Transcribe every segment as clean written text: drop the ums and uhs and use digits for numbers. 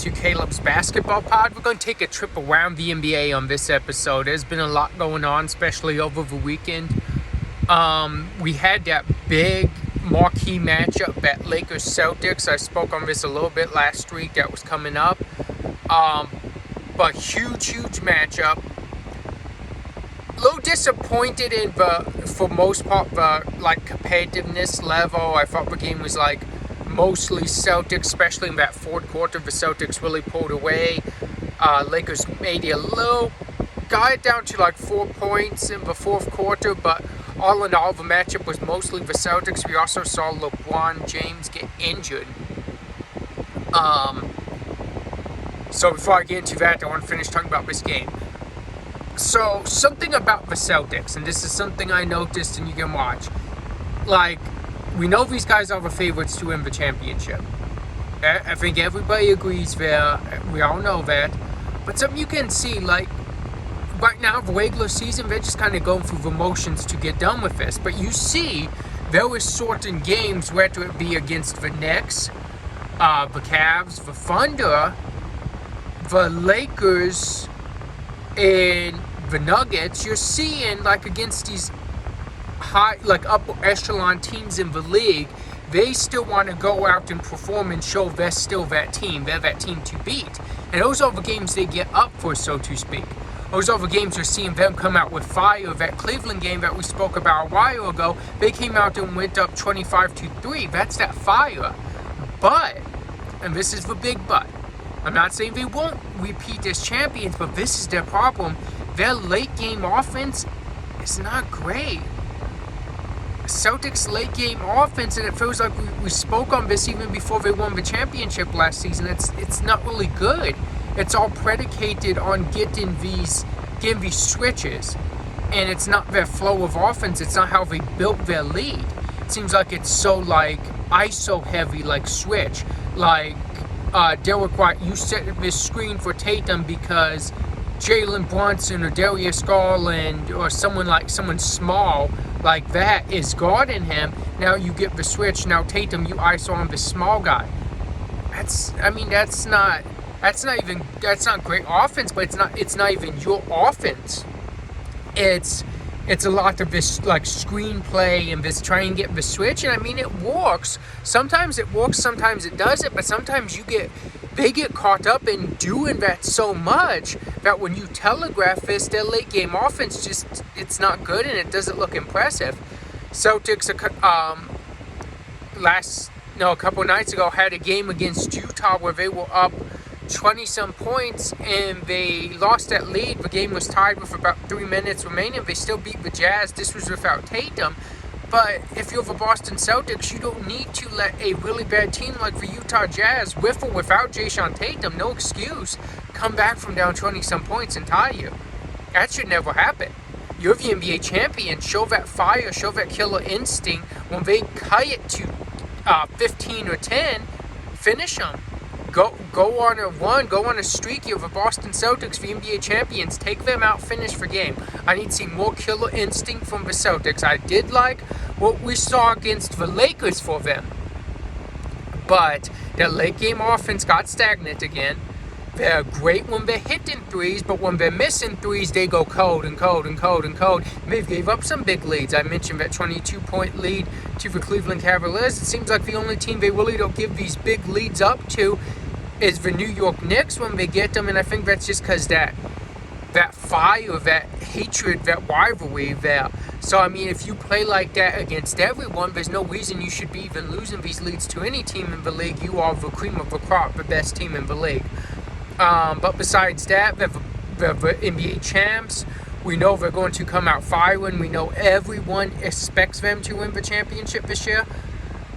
to Caleb's Basketball Pod. We're going to take a trip around the NBA on this episode. There's been a lot going on, especially over the weekend. We had that big marquee matchup at Lakers Celtics. I spoke on this a little bit last week. That was coming up. But huge matchup. A little disappointed in for most part, the competitiveness level. I thought the game was mostly Celtics, especially in that fourth quarter. The Celtics really pulled away. Lakers made it a little, got it down to 4 points in the fourth quarter, but all in all, the matchup was mostly the Celtics. We also saw LeBron James get injured. So before I get into that, I want to finish talking about this game. So, something about the Celtics, and this is something I noticed and you can watch. We know these guys are the favorites to win the championship. I think everybody agrees there. We all know that. But something you can see, right now, the regular season, they're just kind of going through the motions to get done with this. But you see, there were certain games, whether it be against the Knicks, the Cavs, the Thunder, the Lakers, and the Nuggets, you're seeing, against these high, upper echelon teams in the league, they still want to go out and perform and show they're still that team. They're that team to beat. And those are the games they get up for, so to speak. Those are the games you're seeing them come out with fire. That Cleveland game that we spoke about a while ago, they came out and went up 25-3. That's that fire. But, and this is the big but, I'm not saying they won't repeat as champions, but this is their problem. Their late game offense is not great. Celtics late game offense, and it feels like we spoke on this even before they won the championship last season. It's not really good. It's all predicated on getting these switches, and it's not their flow of offense. It's not how they built their lead. It seems like it's so ISO heavy, switch, Derek White, you set this screen for Tatum because Jalen Brunson or Darius Garland or someone small like that is guarding him. Now you get the switch. Now Tatum, you ISO on the small guy. That's not great offense, but it's not even your offense. It's a lot of this screenplay and this try and get the switch, and it works. Sometimes it works, sometimes it doesn't, but sometimes they get caught up in doing that so much that when you telegraph this, their late game offense it's not good and it doesn't look impressive. Celtics a couple nights ago had a game against Utah where they were up 20-some points and they lost that lead. The game was tied with about 3 minutes remaining. They still beat the Jazz. This was without Tatum. But if you're the Boston Celtics, you don't need to let a really bad team like the Utah Jazz, with or without Jason Tatum, no excuse, come back from down 20-some points and tie you. That should never happen. You're the NBA champion. Show that fire, show that killer instinct. When they cut it to 15 or 10, finish them. Go on a run, go on a streak. You're the Boston Celtics, the NBA champions. Take them out, finish the game. I need to see more killer instinct from the Celtics. I did like what we saw against the Lakers for them. But their late game offense got stagnant again. They're great when they're hitting threes, but when they're missing threes, they go cold. They gave up some big leads. I mentioned that 22-point lead to the Cleveland Cavaliers. It seems like the only team they really don't give these big leads up to is the New York Knicks when they get them, and I think that's just because that fire, that hatred, that rivalry there. So, if you play like that against everyone, there's no reason you should be even losing these leads to any team in the league. You are the cream of the crop, the best team in the league. But besides that, they're the NBA champs. We know they're going to come out firing. We know everyone expects them to win the championship this year.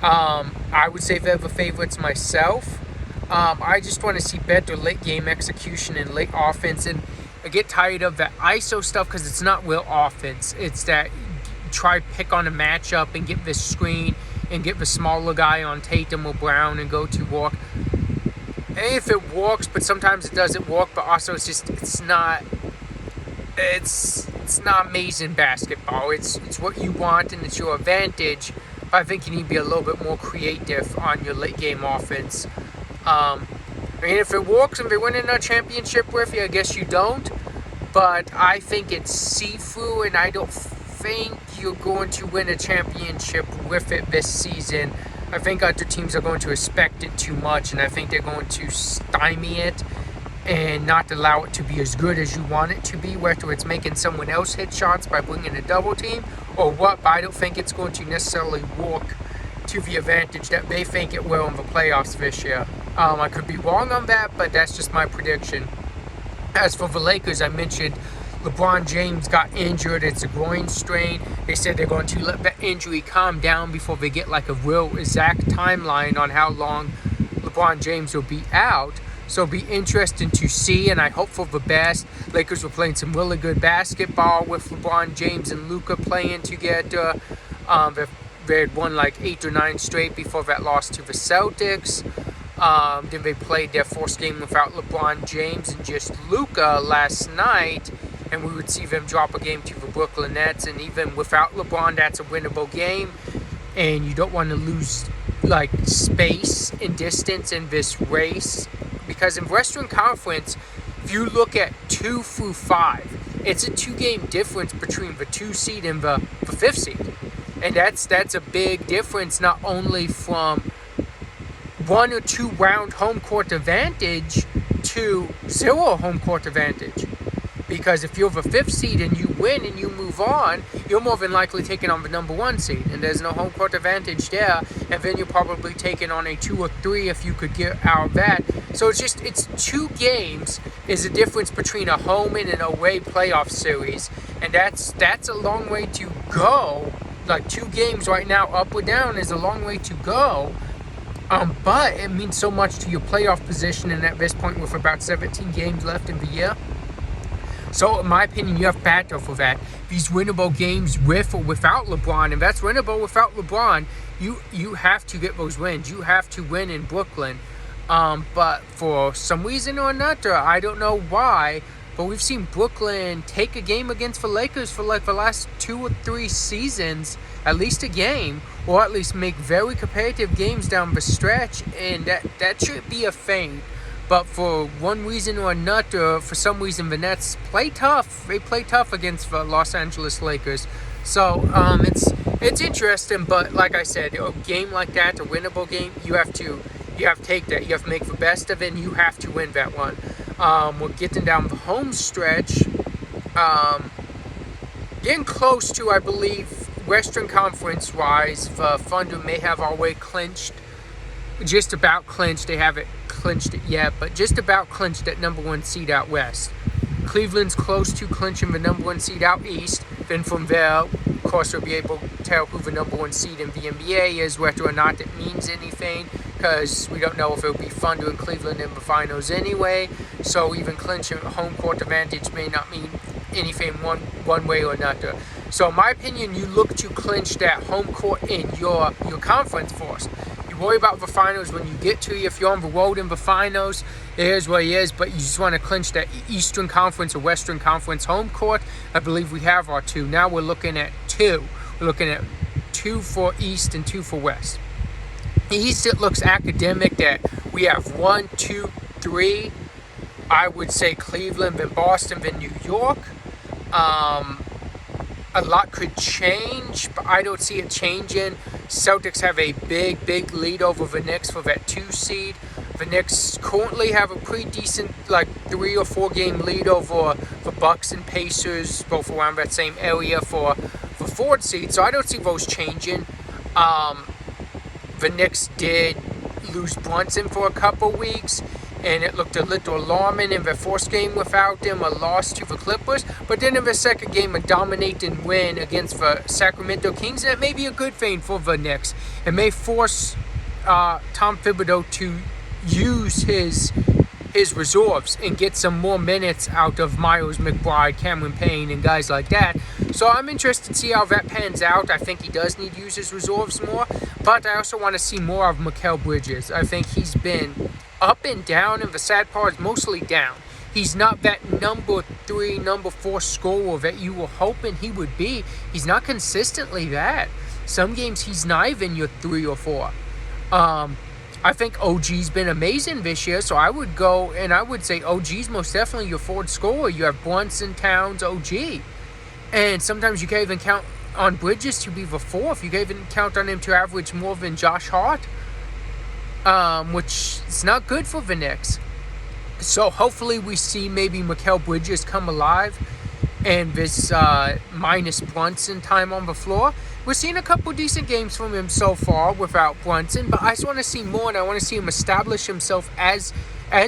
I would say they're the favorites myself. I just want to see better late game execution and late offense, and I get tired of that ISO stuff because it's not real offense. It's that try pick on a matchup and get this screen and get the smaller guy on Tatum or Brown and go to work. And if it works, but sometimes it doesn't work, but also it's not amazing basketball. It's what you want and it's your advantage. But I think you need to be a little bit more creative on your late game offense. I mean, if it works and they win in a championship with you, I guess you don't. But I think it's see-through, and I don't think you're going to win a championship with it this season. I think other teams are going to expect it too much, and I think they're going to stymie it and not allow it to be as good as you want it to be, whether it's making someone else hit shots by bringing a double team or what. But I don't think it's going to necessarily work to the advantage that they think it will in the playoffs this year. I could be wrong on that, but that's just my prediction. As for the Lakers, I mentioned LeBron James got injured. It's a groin strain. They said they're going to let that injury calm down before they get like a real exact timeline on how long LeBron James will be out. So it'll be interesting to see, and I hope for the best. Lakers were playing some really good basketball with LeBron James and Luka playing together. They had won like 8 or 9 straight before that loss to the Celtics. Then they played their first game without LeBron James and just Luka last night, and we would see them drop a game to the Brooklyn Nets. And even without LeBron, that's a winnable game, and you don't want to lose like space and distance in this race, because in Western Conference, if you look at 2 through 5, it's a 2-game difference between the 2 seed and the 5th seed, and that's a big difference, not only from 1 or 2 round home court advantage to 0 home court advantage. Because if you're the 5th seed and you win and you move on, you're more than likely taking on the number 1 seed, and there's no home court advantage there. And then you're probably taking on a 2 or 3 if you could get out of that. So it's 2 games is the difference between a home and an away playoff series, and that's a long way to go. Like 2 games right now, up or down, is a long way to go. But it means so much to your playoff position, and at this point, with about 17 games left in the year. So, in my opinion, you have battle for that. These winnable games with or without LeBron, and that's winnable without LeBron, you have to get those wins. You have to win in Brooklyn. But for some reason or another, I don't know why, but we've seen Brooklyn take a game against the Lakers for like the last 2 or 3 seasons, at least a game, or at least make very competitive games down the stretch, and that should be a thing. But for one reason or another, for some reason, the Nets play tough. They play tough against the Los Angeles Lakers. So it's interesting, but like I said, a game like that, a winnable game, you have to take that. You have to make the best of it, and you have to win that one. We're getting down the home stretch. Getting close to, I believe, Western Conference-wise, the Thunder may have our way clinched. Just about clinched. They haven't clinched it yet, but just about clinched that number 1 seed out west. Cleveland's close to clinching the number 1 seed out east. Then from there, of course, we'll be able to tell who the number 1 seed in the NBA is, whether or not it means anything, because we don't know if it'll be Thunder and Cleveland in the finals anyway. So even clinching home court advantage may not mean anything one way or another. So in my opinion, you look to clinch that home court in your conference first. Worry about the finals when you get to it. If you're on the road in the finals, it is what it is, but you just want to clinch that Eastern Conference or Western Conference home court. I believe we have our 2. Now we're looking at 2. We're looking at 2 for East and 2 for West. East, it looks academic that we have 1, 2, 3. I would say Cleveland, then Boston, then New York. A lot could change, but I don't see it changing. Celtics have a big lead over the Knicks for that 2 seed. The Knicks currently have a pretty decent, like 3 or 4 game lead over the Bucks and Pacers, both around that same area for 4th seed. So I don't see those changing. The Knicks did lose Brunson for a couple weeks, and it looked a little alarming in their first game without them, a loss to the Clippers. But then in the second game, a dominating win against the Sacramento Kings. And it may be a good thing for the Knicks. It may force Tom Thibodeau to use his reserves and get some more minutes out of Miles McBride, Cameron Payne, and guys like that. So I'm interested to see how that pans out. I think he does need to use his reserves more. But I also want to see more of Mikal Bridges. I think he's been up and down, and the sad part is mostly down. He's not that number 3, number 4 scorer that you were hoping he would be. He's not consistently that. Some games he's not even your 3 or 4. I think OG's been amazing this year, so I would go and I would say OG's most definitely your fourth scorer. You have Brunson, Towns, OG. And sometimes you can even count on Bridges to be the fourth. You can even count on him to average more than Josh Hart, which is not good for the Knicks. So hopefully we see maybe Mikal Bridges come alive and this minus Brunson time on the floor. We're seeing a couple decent games from him so far without Brunson, but I just want to see more, and I want to see him establish himself as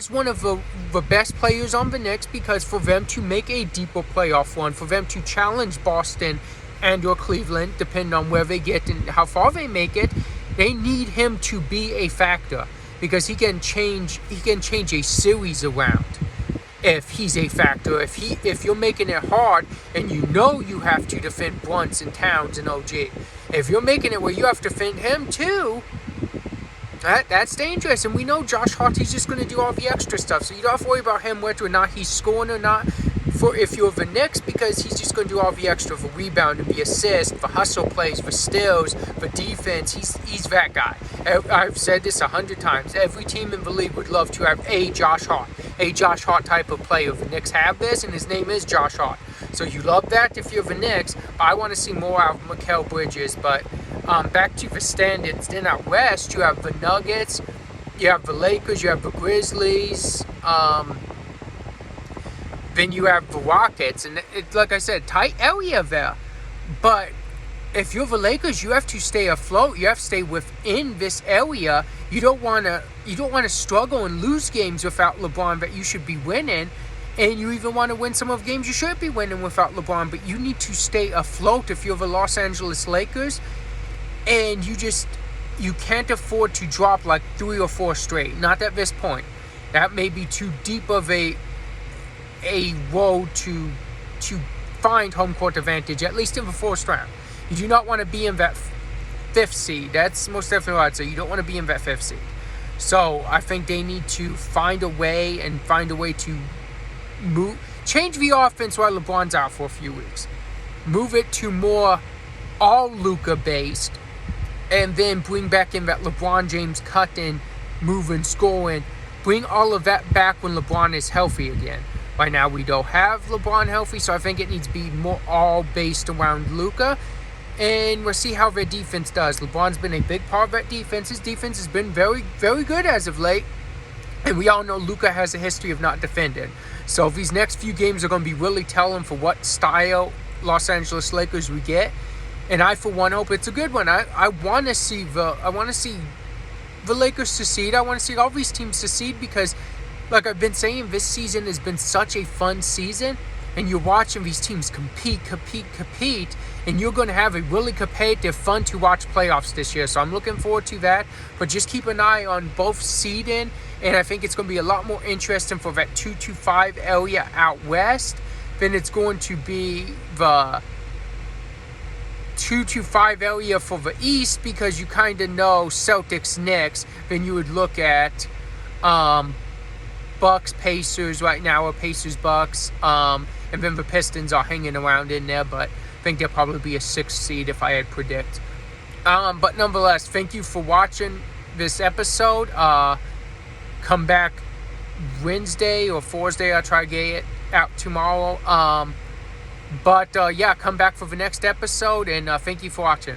one of the best players on the Knicks, because for them to make a deeper playoff run, for them to challenge Boston and or Cleveland, depending on where they get and how far they make it, they need him to be a factor, because he can change a series around if he's a factor. If you're making it hard and you know you have to defend Brunson, Towns, and OG, if you're making it where you have to defend him too, that's dangerous. And we know Josh Hart, he's just going to do all the extra stuff, so you don't have to worry about him whether or not he's scoring or not for if you're the Knicks, because he's just going to do all the extra, the rebound, the assist, the hustle plays, the steals, the defense. He's that guy. I've said this 100 times. Every team in the league would love to have a Josh Hart type of player. The Knicks have this, and his name is Josh Hart. So you love that if you're the Knicks. I want to see more out of Mikal Bridges. But back to the standings. Then out west, you have the Nuggets, you have the Lakers, you have the Grizzlies. Then you have the Rockets, and like I said, tight area there. But if you're the Lakers, you have to stay afloat. You have to stay within this area. You don't want to struggle and lose games without LeBron that you should be winning, and you even want to win some of the games you should be winning without LeBron. But you need to stay afloat if you're the Los Angeles Lakers, and you can't afford to drop like 3 or 4 straight. Not at this point. That may be too deep of a road to find home court advantage, at least in the first round. You do not want to be in that 5th seed. That's most definitely what I'd say. You don't want to be in that 5th seed. So I think they need to find a way to change the offense while LeBron's out for a few weeks. Move it to more all Luka based, and then bring back in that LeBron James cutting, moving, scoring. Bring all of that back when LeBron is healthy again. Right now we don't have LeBron healthy, so I think it needs to be more all based around Luka. And we'll see how their defense does. LeBron's been a big part of that defense. His defense has been very, very good as of late. And we all know Luka has a history of not defending. So these next few games are going to be really telling for what style Los Angeles Lakers we get. And I, for one, hope it's a good one. I want to see the Lakers succeed. I want to see all these teams succeed, because like I've been saying, this season has been such a fun season, and you're watching these teams compete, and you're going to have a really competitive, fun to watch playoffs this year. So I'm looking forward to that, but just keep an eye on both seeding, and I think it's going to be a lot more interesting for that 2-5 area out west than it's going to be the 2-5 area for the east, because you kind of know Celtics, Knicks. Then you would look at Bucks, Pacers right now, or Pacers, Bucks, and then the Pistons are hanging around in there, but I think they'll probably be a 6th seed if I had predict. But nonetheless, thank you for watching this episode. Come back Wednesday or Thursday. I'll try to get it out tomorrow. But come back for the next episode, and thank you for watching.